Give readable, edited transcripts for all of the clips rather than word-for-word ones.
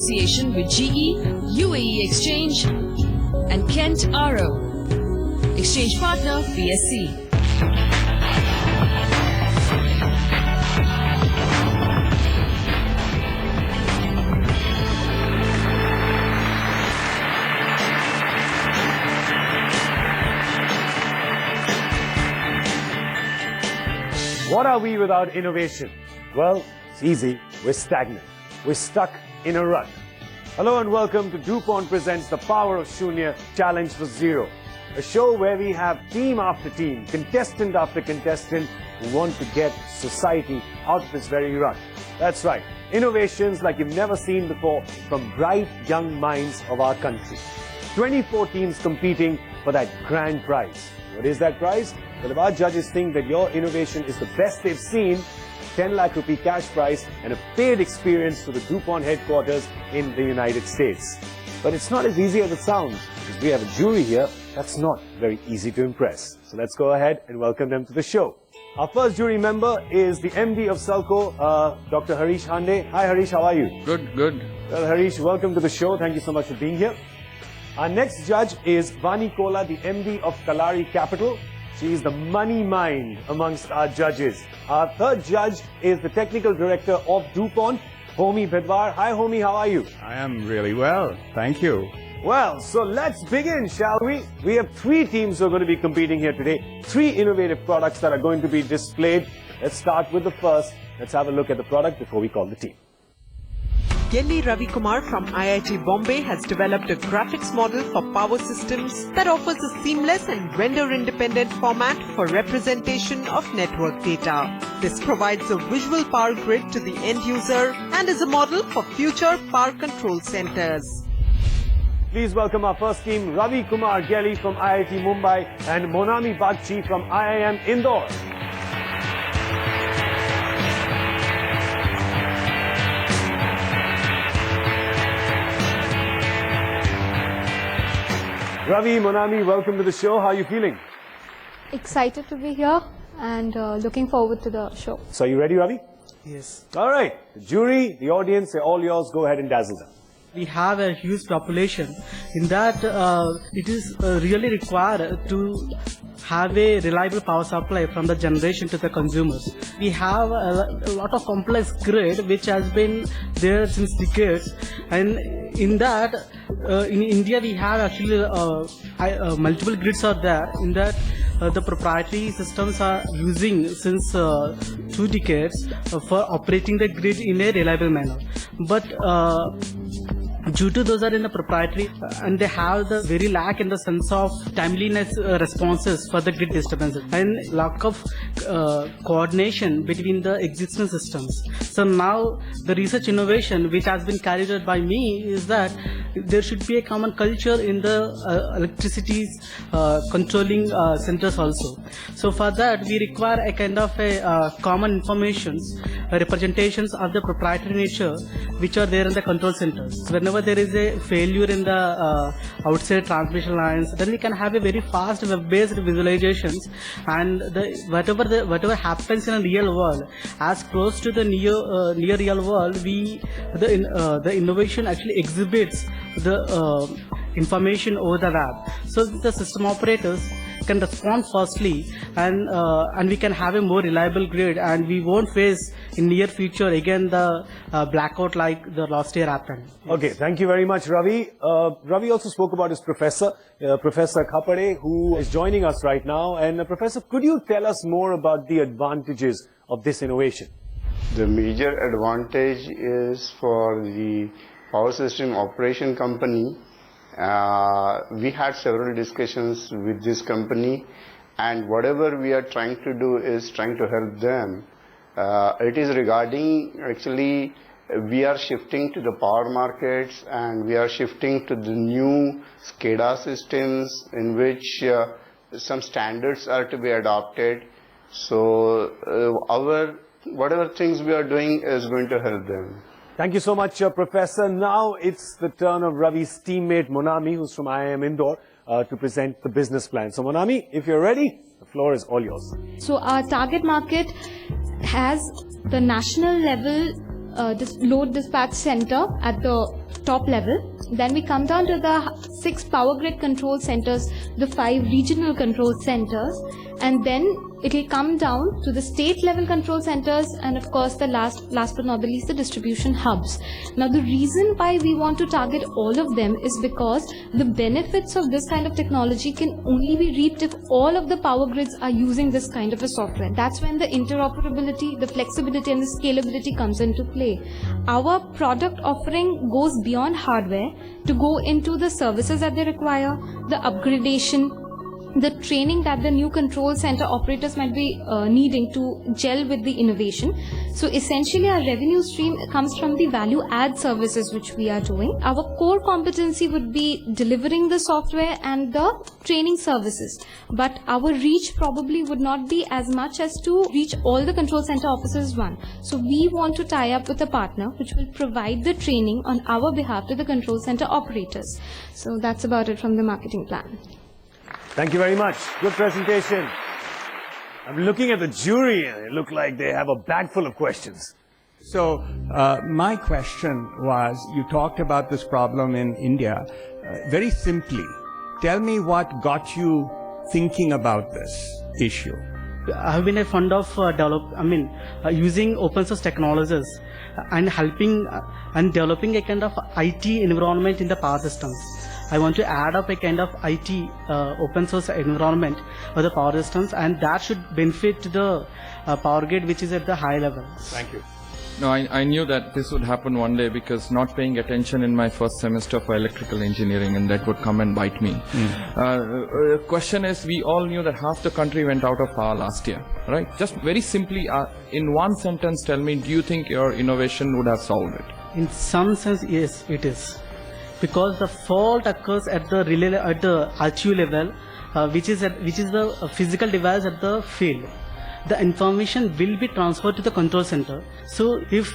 Association with GE, UAE Exchange and Kent RO. Exchange partner BSC. What are we without innovation? Well, it's easy. We're stagnant. We're stuck in a rut. Hello and welcome to DuPont Presents The Power of Shunya Challenge for Zero, a show where we have team after team, contestant after contestant who want to get society out of this very rut. That's right, innovations like you've never seen before from bright young minds of our country. 24 teams competing for that grand prize. What is that prize? Well, if our judges think that your innovation is the best they've seen, 10 lakh rupee cash prize and a paid experience to the DuPont headquarters in the United States. But it's not as easy as it sounds, because we have a jury here that's not very easy to impress. So let's go ahead and welcome them to the show. Our first jury member is the MD of Selco, Dr. Harish Hande. Hi Harish, how are you? Good, good. Well Harish, welcome to the show. Thank you so much for being here. Our next judge is Vani Kola, the MD of Kalari Capital. She is the money mind amongst our judges. Our third judge is the technical director of DuPont, Homi Bhedwar. Hi Homi, how are you? I am really well, thank you. Well, so let's begin, shall we? We have three teams who are going to be competing here today. Three innovative products that are going to be displayed. Let's start with the first. Let's have a look at the product before we call the team. Yelli Ravi Kumar from IIT Bombay has developed a graphics model for power systems that offers a seamless and render-independent format for representation of network data. This provides a visual power grid to the end user and is a model for future power control centers. Please welcome our first team, Ravi Kumar Gelli from IIT Mumbai and Monami Bagchi from IIM Indore. Ravi, Monami, welcome to the show. How are you feeling? Excited to be here and looking forward to the show. So are you ready, Ravi? Yes. All right. The jury, the audience, they're all yours. Go ahead and dazzle them. We have a huge population. In that, it is really required to have a reliable power supply from the generation to the consumers. We have a lot of complex grid which has been there since decades, and in that, in India we have actually multiple grids are there. In that, the proprietary systems are using since 2 decades for operating the grid in a reliable manner. But due to those are in the proprietary and they have the very lack in the sense of timeliness responses for the grid disturbances and lack of coordination between the existing systems. So now the research innovation which has been carried out by me is that there should be a common culture in the electricity's controlling centers also. So for that we require a kind of a common informations, representations of the proprietary nature which are there in the control centers. So whenever there is a failure in the outside transmission lines, then we can have a very fast web-based visualizations, and whatever happens in a real world, as close to the near real world, the innovation actually exhibits the information over the web. So the system operators can respond fastly, and we can have a more reliable grid, and we won't face in near future again the blackout like the last year happened. Okay, thank you very much, Ravi. Ravi also spoke about his professor, Professor Khapade, who is joining us right now. And Professor, could you tell us more about the advantages of this innovation? The major advantage is for the power system operation company. We had several discussions with this company, and whatever we are trying to do is trying to help them. It is regarding, actually, we are shifting to the power markets and we are shifting to the new SCADA systems in which some standards are to be adopted. So whatever things we are doing is going to help them. Thank you so much, Professor. Now it's the turn of Ravi's teammate Monami, who's from IIM Indore, to present the business plan. So Monami, if you're ready, the floor is all yours. So our target market has the national level load dispatch center at the top level. Then we come down to the 6 power grid control centers, the 5 regional control centers, and then it will come down to the state level control centers, and of course the last but not the least, the distribution hubs. Now the reason why we want to target all of them is because the benefits of this kind of technology can only be reaped if all of the power grids are using this kind of a software. That's when the interoperability, the flexibility and the scalability comes into play. Our product offering goes beyond hardware to go into the services that they require, the upgradation, the training that the new control center operators might be needing to gel with the innovation. So essentially our revenue stream comes from the value add services which we are doing. Our core competency would be delivering the software and the training services, but our reach probably would not be as much as to reach all the control center offices one. So we want to tie up with a partner which will provide the training on our behalf to the control center operators. So that's about it from the marketing plan. Thank you very much. Good presentation. I'm looking at the jury and it looked like they have a bag full of questions. So, my question was, you talked about this problem in India. Very simply, tell me what got you thinking about this issue. I have been a fond of using open source technologies and helping and developing a kind of IT environment in the power systems. I want to add up a kind of IT open source environment for the power systems, and that should benefit the power grid which is at the high level. Thank you. No, I knew that this would happen one day because not paying attention in my first semester for electrical engineering, and that would come and bite me. Question is, we all knew that half the country went out of power last year, right? Just very simply, in one sentence, tell me, do you think your innovation would have solved it? In some sense, yes, it is. Because the fault occurs at the relay, at the RTU level, which is the physical device at the field. The information will be transferred to the control center. So if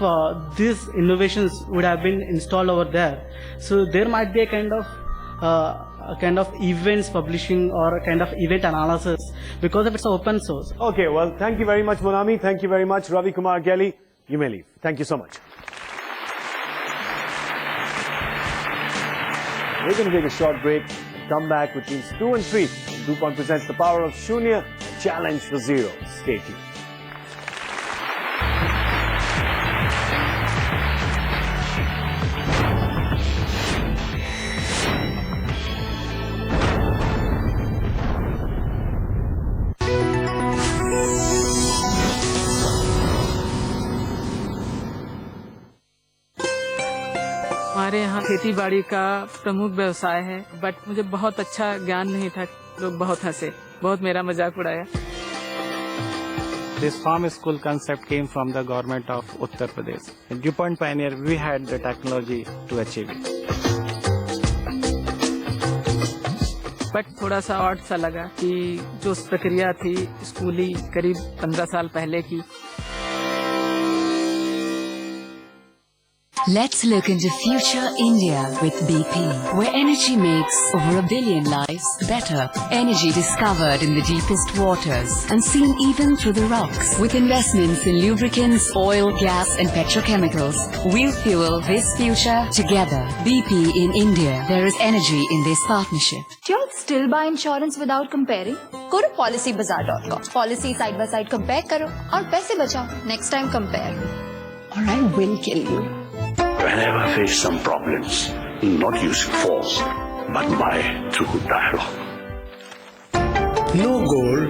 these innovations would have been installed over there, so there might be a kind of events publishing or a kind of event analysis because of its open source. Okay, well, thank you very much, Monami. Thank you very much, Ravi Kumar Gelly. You may leave. Thank you so much. We're going to take a short break and come back with teams 2 and 3. DuPont presents The Power of Shunya, Challenge for Zero. Stay tuned. हमारे यहाँ खेती बाड़ी का प्रमुख व्यवसाय है, but मुझे बहुत अच्छा ज्ञान नहीं था. लोग बहुत हंसे, बहुत मेरा मजाक उड़ाया. This farm school concept came from the government of Uttar Pradesh. In DuPont Pioneer, we had the technology to achieve it. But थोड़ा सा ऑड सा लगा कि जो प्रक्रिया थी स्कूली करीब 15 साल पहले की. Let's look into future India with BP, where energy makes over 1 billion lives better. Energy discovered in the deepest waters and seen even through the rocks. With investments in lubricants, oil, gas and petrochemicals, we'll fuel this future together. BP in India. There is energy in this partnership. Do you still buy insurance without comparing? Go to policybazaar.com. Policy side by side compare karo aur paise bachao. Next time compare or I will kill you. Whenever face some problems, not using force, but by true dialogue. No goal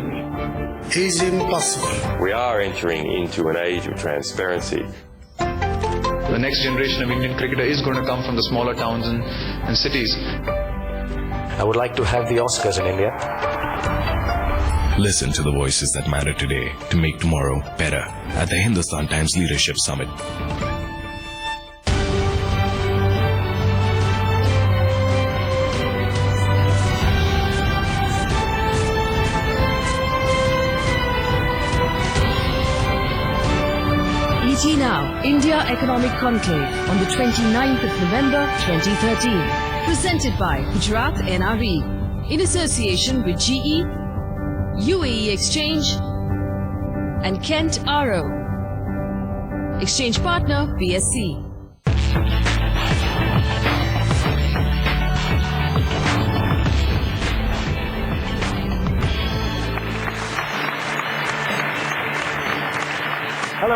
is impossible. We are entering into an age of transparency. The next generation of Indian cricketer is going to come from the smaller towns and cities. I would like to have the Oscars in India. Listen to the voices that matter today to make tomorrow better at the Hindustan Times Leadership Summit. Etnow, India Economic Conclave on the 29th of November 2013. Presented by Gujarat NRE in association with GE, UAE Exchange and Kent RO. Exchange partner BSC.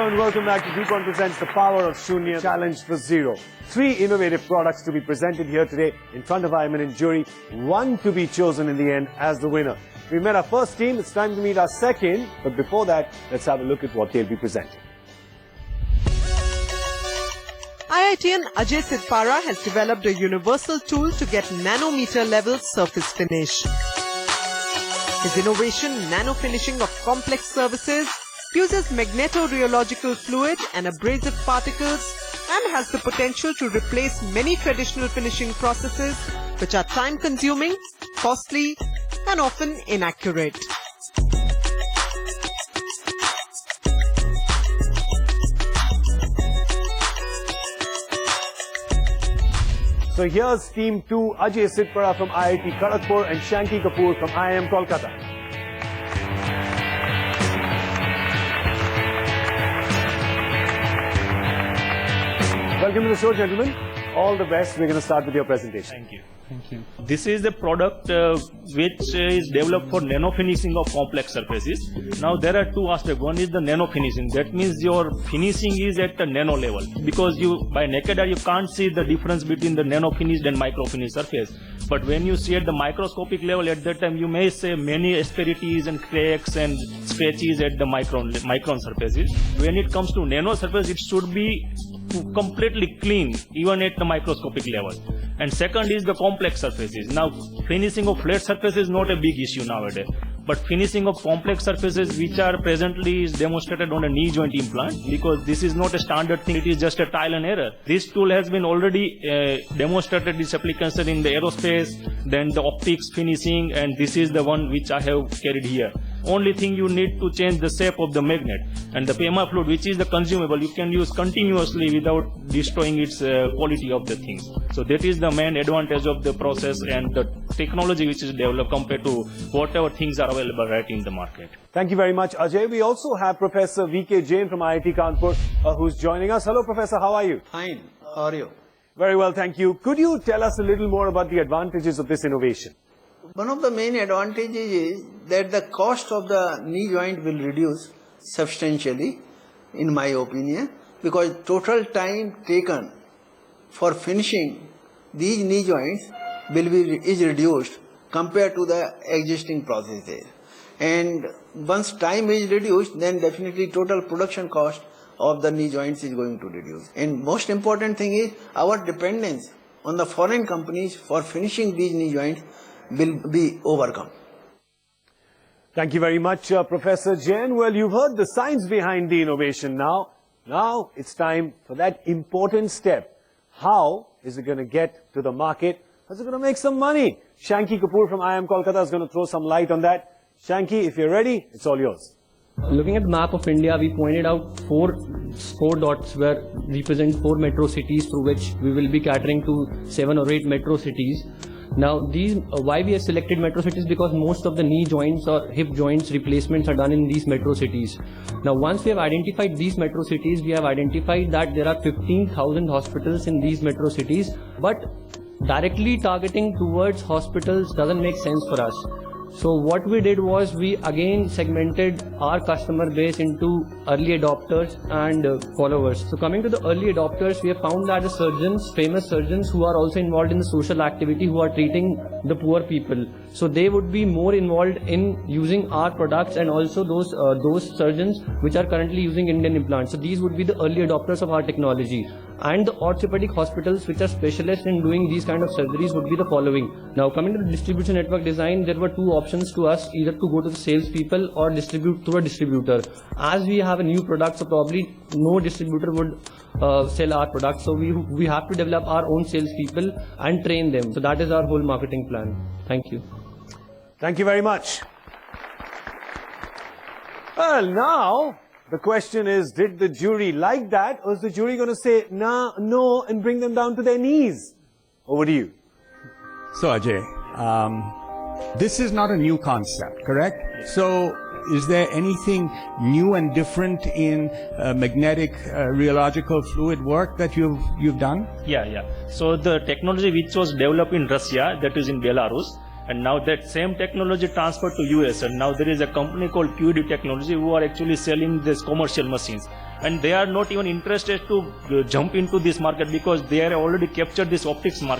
and welcome back to DuPont Presents The Power of Shunya Challenge for Zero. 3 innovative products to be presented here today in front of our eminent jury, 1 to be chosen in the end as the winner. We met our first team, it's time to meet our second, but before that, let's have a look at what they'll be presenting. IITian Ajay Sidpara has developed a universal tool to get nanometer level surface finish. His innovation, nano finishing of complex surfaces, uses magnetorheological fluid and abrasive particles and has the potential to replace many traditional finishing processes which are time-consuming, costly and often inaccurate. So here's Team 2, Ajay Sidpara from IIT Kharagpur and Shanky Kapoor from IIM Kolkata. Welcome to the show, gentlemen. All the best. We're going to start with your presentation. Thank you. Thank you. This is a product which is developed for nano finishing of complex surfaces. Now there are 2 aspects. One is the nano finishing. That means your finishing is at the nano level, because you by naked eye you can't see the difference between the nano finished and micro finished surface. But when you see at the microscopic level, at that time you may see many asperities and cracks and scratches at the micron surfaces. When it comes to nano surface, it should be completely clean even at the microscopic level. And second is the complex surfaces. Now finishing of flat surface is not a big issue nowadays, but finishing of complex surfaces which are presently is demonstrated on a knee joint implant, because this is not a standard thing, it is just a trial and error. This tool has been already demonstrated its application in the aerospace, then the optics finishing, and this is the one which I have carried here. Only thing you need to change the shape of the magnet, and the PMR fluid, which is the consumable, you can use continuously without destroying its quality of the things. So that is the main advantage of the process and the technology which is developed compared to whatever things are available right in the market. Thank you very much, Ajay. We also have Professor V.K. Jain from IIT Kanpur who's joining us. Hello, Professor. How are you? Fine. How are you? Very well, thank you. Could you tell us a little more about the advantages of this innovation? One of the main advantages is that the cost of the knee joint will reduce substantially, in my opinion, because total time taken for finishing these knee joints is reduced compared to the existing processes. And once time is reduced, then definitely total production cost of the knee joints is going to reduce. And most important thing is our dependence on the foreign companies for finishing these knee joints will be overcome. Thank you very much, Professor Jain. Well, you've heard the science behind the innovation now. Now it's time for that important step. How is it going to get to the market? How's it going to make some money? Shanky Kapoor from IIM Kolkata is going to throw some light on that. Shanky, if you're ready, it's all yours. Looking at the map of India, we pointed out four dots where represent 4 metro cities through which we will be catering to 7 or 8 metro cities. Now why we have selected metro cities? Because most of the knee joints or hip joints replacements are done in these metro cities. Now once we have identified these metro cities, we have identified that there are 15,000 hospitals in these metro cities, but directly targeting towards hospitals doesn't make sense for us. So what we did was we again segmented our customer base into early adopters and followers. So coming to the early adopters, we have found that the surgeons, famous surgeons who are also involved in the social activity, who are treating the poor people. So they would be more involved in using our products, and also those surgeons which are currently using Indian implants. So these would be the early adopters of our technology. And the orthopedic hospitals which are specialists in doing these kind of surgeries would be the following. Now coming to the distribution network design, there were 2 options to us, either to go to the salespeople or distribute through a distributor. As we have a new product, so probably no distributor would sell our product, so we have to develop our own salespeople and train them. So that is our whole marketing plan. Thank you. Thank you very much. Well, now the question is, did the jury like that, or is the jury going to say nah, no and bring them down to their knees? Over to you. So Ajay, this is not a new concept, correct? So is there anything new and different in magnetic rheological fluid work that you've done? Yeah. So the technology which was developed in Russia, that is in Belarus, and now that same technology transferred to US, and now there is a company called QED Technology who are actually selling these commercial machines. and they are not even interested to jump into this market because they are already captured this optics market.